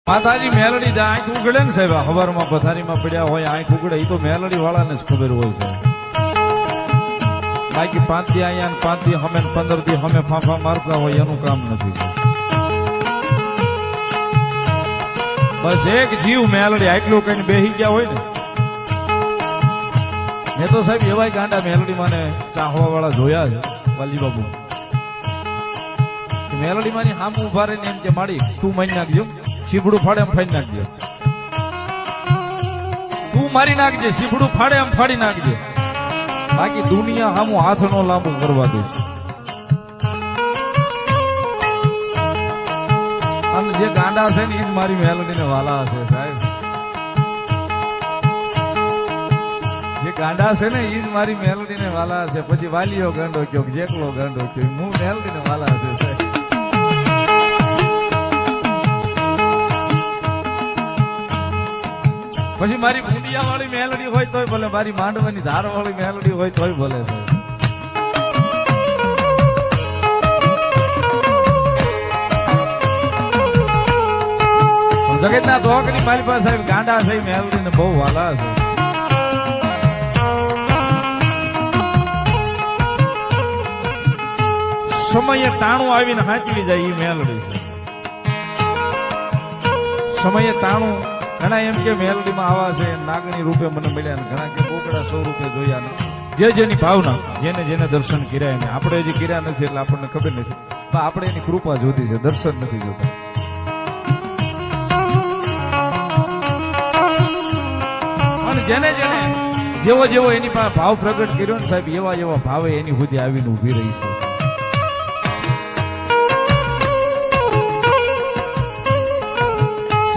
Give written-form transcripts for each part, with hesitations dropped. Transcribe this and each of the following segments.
માતાજી મેલડી દે આંખ ઉગડે ને સાહેબ હવારમાં પથારીમાં પડ્યા હોય આંખ ઉગડે એ તો મેલડી વાળાને જ ખબર હોય છે. બાકી 5 દી અહીંયા 5 દી હમે 15 દી હમે ફાંફા મારતા હોય એનું કામ નથી. બસ એક જીવ મેલડી આટલું કઈ બેહી ગયા હોય ને. મેં તો સાહેબ એવાય ગાંડા મેલડી માને ચાહવા વાળા જોયા છે વાલી બાબુ. મેલડી માની સામે ઉભા રહીને એમ કે માડી તું મારી નાખજો, શીપડું ફાડે એમ ફાડી નાખજે, તું મારી નાખજે, શીપડું ફાડે એમ ફાડી નાખજે, બાકી દુનિયા સામું હાથ નો લાંબુ કરવા દે. અને જે ગાંડા છે ને એ જ મારી મેલડીને વાલા હશે સાહેબ. જે ગાંડા છે ને એ જ મારી મેલડીને વાલા હશે. પછી વાલીઓ ગાંડો કયો, જેકલો ગાંડો કયો, હું મેલડીને વાલા હશે સાહેબ. પછી મારી ભૂંડિયા વાળી મેલડી હોય તોય ભલે, મારી માંડવાની ધાર વાળી મેલડી હોય તોય ભલે છે. જગતના ધોકની મારી પાસે સાહેબ ગાંડા છે મેલડી ને બહુ વાલા છે. સમયે ટાણું આવીને હાંચવી જાય એ મેલડી છે. સમયે ટાણું ઘણા એમ કે મેલડીમાં આવા છે નાગણી રૂપે મને મળ્યા, ઘણા કે કોકડા 100 રૂપે જોયા ને. જે જેની ભાવના, જેને જેને દર્શન કર્યા ને. આપણે હજી કર્યા નથી એટલે આપણને ખબર નથી, પણ આપણે એની કૃપા જોતી છે, દર્શન નથી જોતા. પણ જેને જેને જેવો જેવો એની પાસે ભાવ પ્રગટ કર્યો ને સાહેબ, એવા એવા ભાવે એની સુધી આવીને ઉભી રહી છે.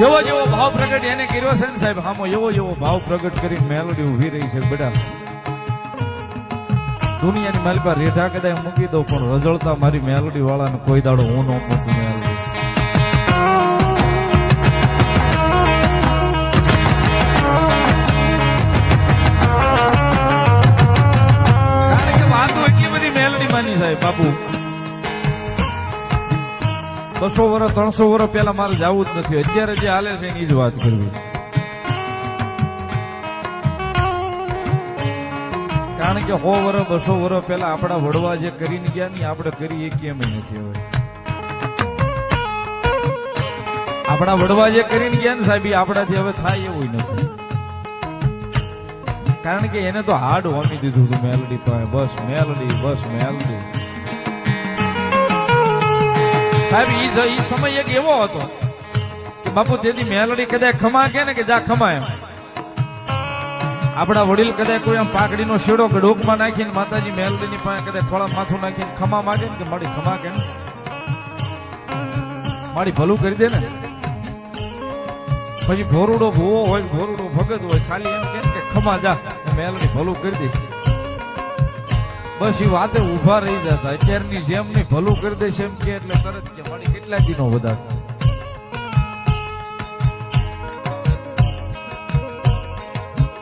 જેવો જેવો ભાવ પ્રગટ એને કર્યો છે ને સાહેબ, હામો એવો એવો ભાવ પ્રગટ કરીને મેલડી ઉભી રહી છે. બેટા દુનિયાની મારી પાસે રેઢા કદાચ મૂકી દઉં પણ રજળતા મારી મેલડી વાળાને કોઈ દાડો હું ન મૂકું. મેલડી કારણ કે વાતો એટલી બધી મેલડી માની સાહેબ બાપુ. 200 વર્ષ 300 વર્ષ પહેલા મારે જવું જ નથી, અત્યારે જે હાલે છે એની જ વાત કરવી. કારણ કે 100 વર્ષ 200 વર્ષ પહેલા આપણા વડવા જે કરીને ગયા ને આપણે કરી એ કેમ નથી. હવે આપણા વડવા જે કરીને ગયા ને સાહેબ આપણાથી હવે થાય એવું નથી. કારણ કે એને તો હાડ હોમી દીધું હતું મેલડી પાસે. બસ મેલડી, બસ મેલડી સાહેબ. ઈ સમય એક એવો હતો બાપુ, તેથી મેલડી કદાચ ખમા કે ને કે જા ખમા એમ. આપણા વડીલ કદાચ કોઈ આમ પાકડીનો શેડો ડોકમાં નાખીને માતાજી મેલડીની પાસે કદાચ ખોળા માથું નાખીને ખમા માગે ને કે મારી ખમા કે મારી ભલું કરી દે ને. પછી ભોરુડો ભૂવો હોય, ભોરુડો ભગત હોય, ખાલી એમ કે ખમા જા મેલડી ભલું કરી દે. બસ એ વાતે ઉભા રહી જતા. અત્યારની જેમ ની ભલું કરી દે છે એમ કે એટલે તરત કે મારી કેટલા દિનો વધારે.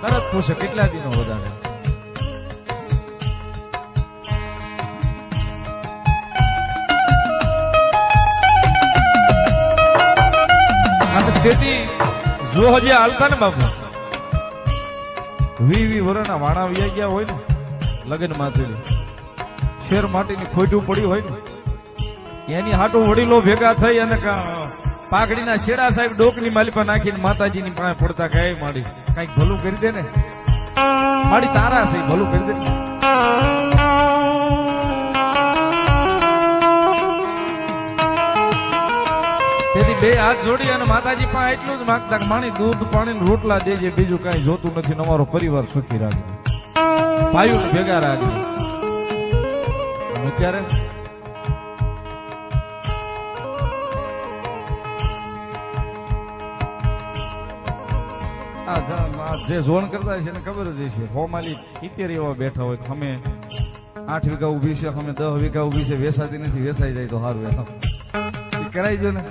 તરત પૂછે કેટલા દિનો વધારે. તેથી જો હજી હાલતા ને બાપુ 20 વર્ષના વાણા વ્યા ગયા હોય ને લગ્ન માંથી, શેર માટીની ખોટું પડી હોય ને એની હાટું વડીલો ભેગા થઈ અને પાઘડીના શેડા સાહેબ ડોકની માલિપા નાખીને માતાજીની પાસે પડતા કે માડી કઈક ભલું કરી દે ને, માડી તારા છે ભલું કરી દે. તેથી 2 હાથ જોડી અને માતાજી પાસે એટલું જ માંગતા માણી દૂધ પાણી રોટલા દેજે, બીજું કઈ જોતું નથી, અમારો પરિવાર સુખી રાખજો, ભાઈઓ ભેગા રાખજો. અત્યારે જે ઝોન કરતા છે એને ખબર જ છે. 100 માલી 70 એવા બેઠા હોય, અમે 8 વીઘા ઉભી છે, અમે 10 વીઘા ઉભી છે, વેસાતી નથી, વેસાઈ જાય તો સારું એમ કરાઈ દો ને.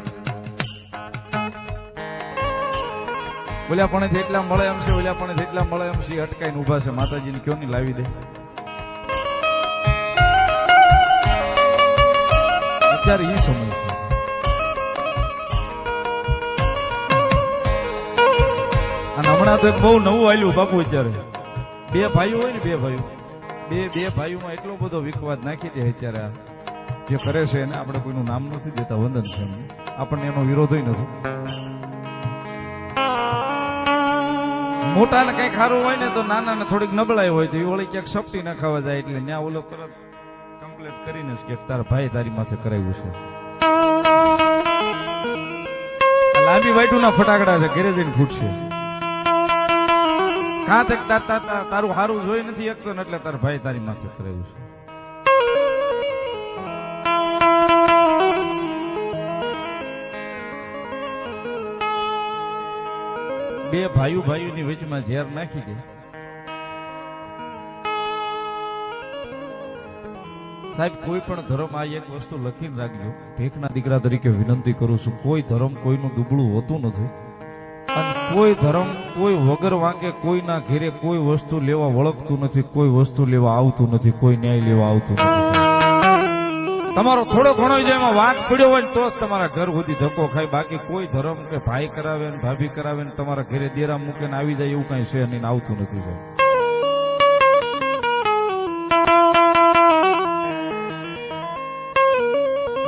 ઓલા પણ જેટલા મળે એમ છે, ઓલા પણ જેટલા મળે એમ છે, અટકાઈને ઉભા છે. માતાજીને કયો નહીં લાવી દે. અત્યારે એ સમય છે. અને હમણાં તો એક બહુ નવું આવેલું બાપુ અત્યારે બે ભાઈઓ હોય ને બે ભાઈઓમાં એટલો બધો વિખવાદ નાખી દે અત્યારે આ જે કરે છે એને આપણે કોઈનું નામ નથી દેતા, વંદન છે એમને. આપણને એનો વિરોધ નથી. મોટા ને કઈ ખારું હોય ને તો નાના ને થોડીક નબળાઈ હોય તો એ ઓળી ક્યાંક સપટી ના ખાવા જાય એટલે ત્યાં ઓલો તરત કમ્પ્લેટ કરીને જ કે તારા ભાઈ તારી માથે કરાવ્યું છે. લાંબી વાઈટું ના ફટાકડા છે, ઘરે જઈને ફૂટશે. કાં તક તારું હારું જોઈ નથી એકતો ને એટલે તારા ભાઈ તારી માથે કરાવ્યું છે. બે ભાઈઓની વચમાં ઝેર નાખી દે. સાહેબ કોઈ પણ ધર્મ આ એક વસ્તુ લખીને રાખજો, ભેખના દીકરા તરીકે વિનંતી કરું છું, કોઈ ધર્મ કોઈનું દુબળું હોતું નથી અને કોઈ ધર્મ કોઈ વગર વાંકે કોઈના ઘેરે કોઈ વસ્તુ લેવા વળગતું નથી, કોઈ વસ્તુ લેવા આવતું નથી, કોઈ ન્યાય લેવા આવતું નથી. તમારો થોડો ઘણો જો એમાં વાંક પડ્યો હોય ને તો જ તમારા ઘર સુધી ધક્કો ખાય, બાકી કોઈ ધર્મ કે ભાઈ કરાવે ને ભાભી કરાવે ને તમારા ઘરે દેરા મૂકે ને આવી જાય એવું કઈ છે નહીં, આવતું નથી સાહેબ.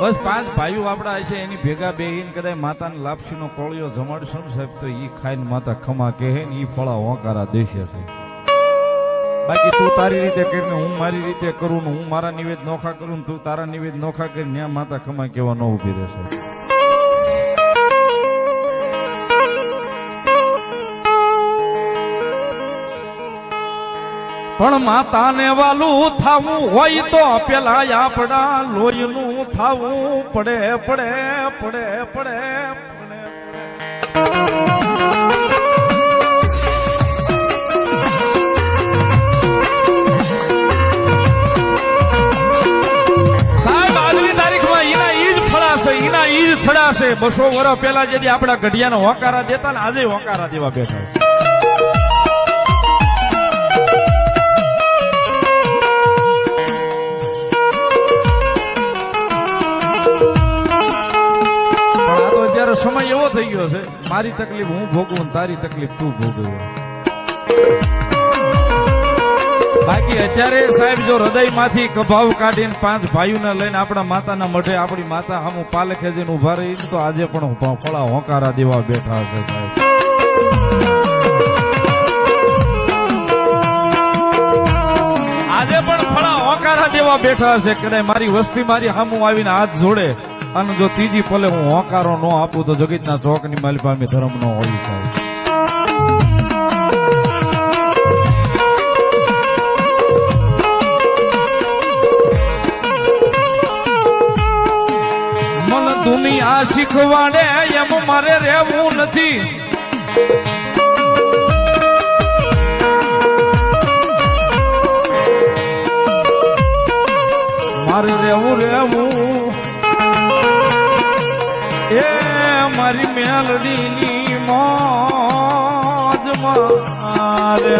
બસ 5 ભાઈઓ આપડા હશે એની ભેગા બેહીને કદાચ માતાને લાપસીનો કોળિયો જમાડશો ને સાહેબ તો ઈ ખાઈને માતા ખમા કહે ને ઈ ફળા હોંકારા દેશે છે. બાકી તું તારી રીતે કરીને હું મારી રીતે કરું ને હું મારા નિવેદ નોખા કરું ને તું તારા નિવેદ નોખા કરીને ત્યાં માતા ખમા કેવા ન ઉભી રહેશે. પણ માતાને વાલું થાવું હોય તો પેલા આપડા લોહીનું થાવું પડે પડે પડે પડે એના ઈજ ફળાશે. 200 વર્ષ પહેલા જે આપડા ઘડિયાનો હોકારા દેતા ને આજે હોકારા દેવા બેઠા. પણ આ તો જયારે સમય એવો થઈ ગયો છે, મારી તકલીફ હું ભોગવું તારી તકલીફ તું ભોગવ. બાકી અત્યારે સાહેબ જો હૃદયમાંથી કભાવ કાઢીને 5 ભાઈઓને લઈને આપણા માતાના મઢે આપણી માતા સામું પાલખે જઈને ઉભા રહી તો આજે પણ ફળા હોંકારા દેવા બેઠા છે સાહેબ. આજે પણ ફળા હોંકારા દેવા બેઠા છે. કદાચ મારી વસ્તી મારી સામું આવીને હાથ જોડે અને જો ત્રીજી પલે હું હોંકારો ન આપું તો જગતના ચોકની માલી પાસે ધર્મ ન હોય સાહેબ. દુનિયા શીખવાડે એમ મારે રહેવું નથી. મારે રહેવું એ મારી મેલડીની મોજ મારે